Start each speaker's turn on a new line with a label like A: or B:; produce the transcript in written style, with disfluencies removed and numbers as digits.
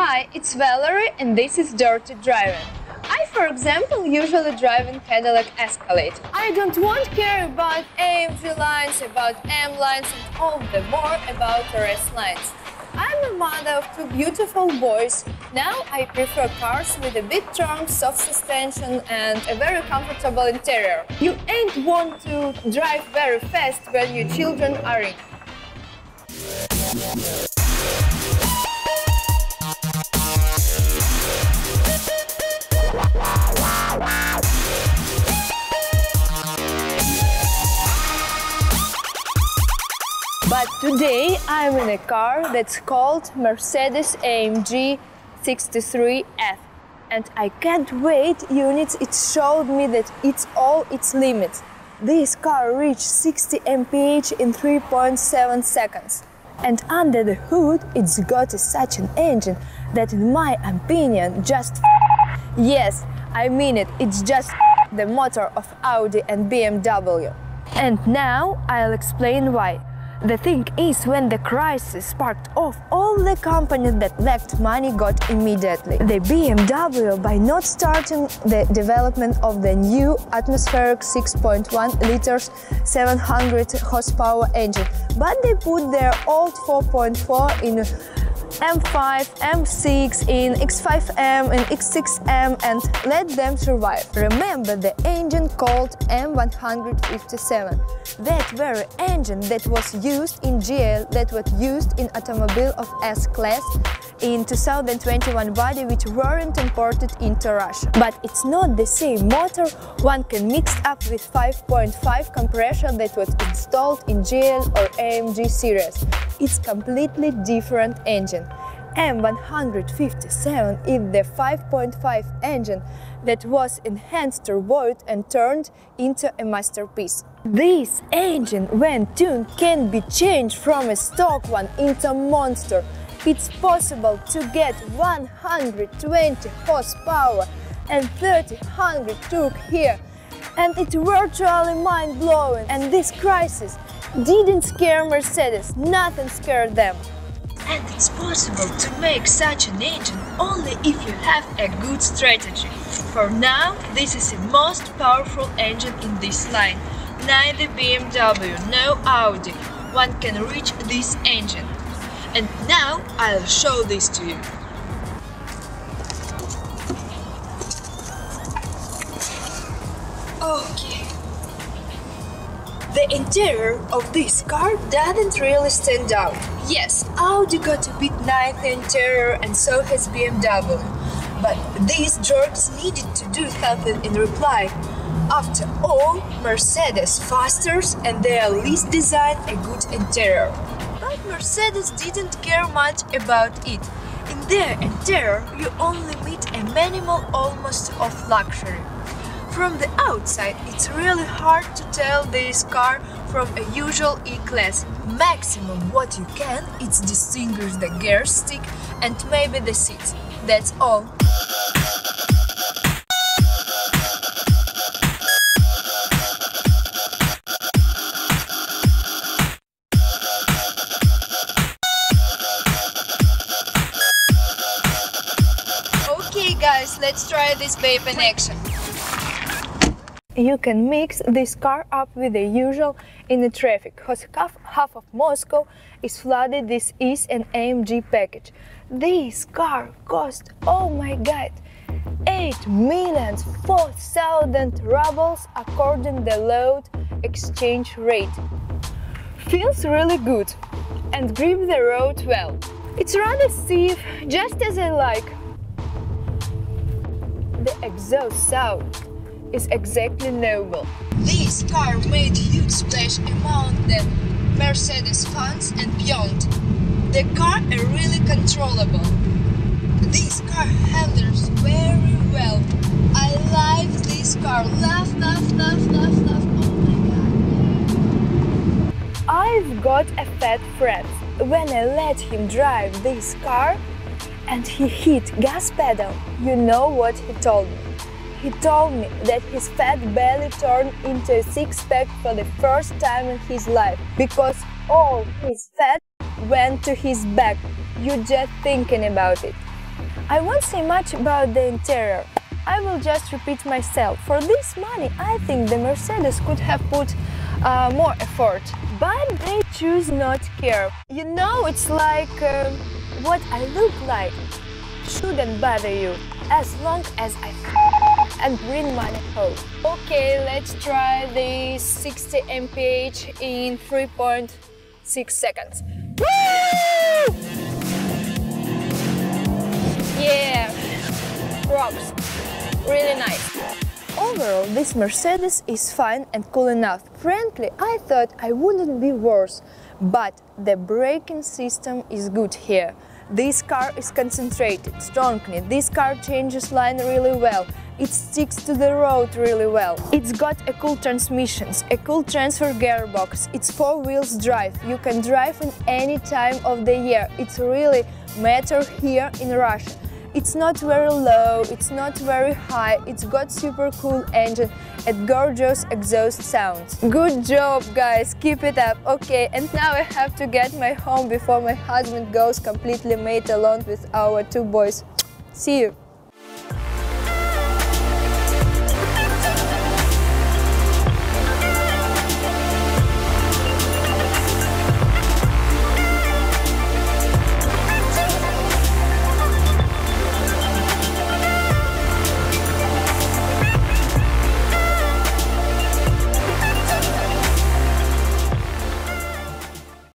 A: Hi, it's Valerie and this is Dirty Driving. I, for example, usually drive in Cadillac Escalade. I don't want to care about AMG lines, about M lines and all the more about RS lines. I'm a mother of two beautiful boys. Now I prefer cars with a big trunk, soft suspension and a very comfortable interior. You ain't want to drive very fast when your children are in. But today I'm in a car that's called Mercedes AMG 63F, and I can't wait units. It showed me that it's all its limits. This car reached 60 mph in 3.7 seconds. And under the hood it's got such an engine that in my opinion just yes, I mean it, it's just the motor of Audi and BMW. And now I'll explain why. The thing is, when the crisis sparked off, all the companies that lacked money got immediately. The BMW by not starting the development of the new atmospheric 6.1 liters 700 horsepower engine, but they put their old 4.4 in M5, M6, in X5M and X6M and let them survive. Remember the engine called M157, that very engine that was used in GL, that was used in automobile of S-Class in 2021 body, which weren't imported into Russia. But it's not the same motor one can mix up with 5.5 compression that was installed in GL or AMG series. It's completely different engine. M157 is the 5.5 engine that was enhanced turboed and turned into a masterpiece. This engine, when tuned, can be changed from a stock one into a monster. It's possible to get 120 horsepower and 300 torque here. And it's virtually mind-blowing. And this crisis didn't scare Mercedes, nothing scared them.
B: And it's possible to make such an engine only if you have a good strategy. For now, this is the most powerful engine in this line. Neither BMW nor Audi one can reach this engine. And now I'll show this to you. Okay. The interior of this car doesn't really stand out. Yes, Audi got a bit nicer interior and so has BMW. But these jerks needed to do something in reply. After all, Mercedes fasters and they at least designed a good interior. But Mercedes didn't care much about it. In their interior, you only meet a minimal almost of luxury. From the outside, it's really hard to tell this car from a usual E-Class. Maximum what you can is distinguish the gear stick and maybe the seats. That's all. Okay guys, let's try this babe in action.
A: You can mix this car up with the usual in the traffic, because half of Moscow is flooded. This is an AMG package. This car cost, oh my god, 8,004,000 rubles according the load exchange rate. Feels really good and grip the road well. It's rather stiff, just as I like. The exhaust sound is exactly noble.
B: This car made huge splash among the Mercedes fans and beyond. The car is really controllable. This car handles very well. I like this car. Love. Oh my god.
A: I've got a fat friend. When I let him drive this car and he hit gas pedal, you know what he told me? He told me that his fat belly turned into a six-pack for the first time in his life because all his fat went to his back. You're just thinking about it. I won't say much about the interior. I will just repeat myself. For this money, I think the Mercedes could have put more effort, but they choose not care. You know, it's like what I look like shouldn't bother you as long as I and bring money home. Okay, let's try the 60 mph in 3.6 seconds. Woo! Yeah, rocks. Really nice. Overall, this Mercedes is fine and cool enough. Frankly, I thought I wouldn't be worse, but the braking system is good here. This car is concentrated, strongly. This car changes line really well. It sticks to the road really well. It's got a cool transmissions, a cool transfer gearbox. It's 4-wheel drive. You can drive in any time of the year. It's really matter here in Russia. It's not very low, it's not very high, it's got super cool engine and gorgeous exhaust sounds. Good job, guys, keep it up. Okay, and now I have to get my home before my husband goes completely made alone with our 2 boys. See you!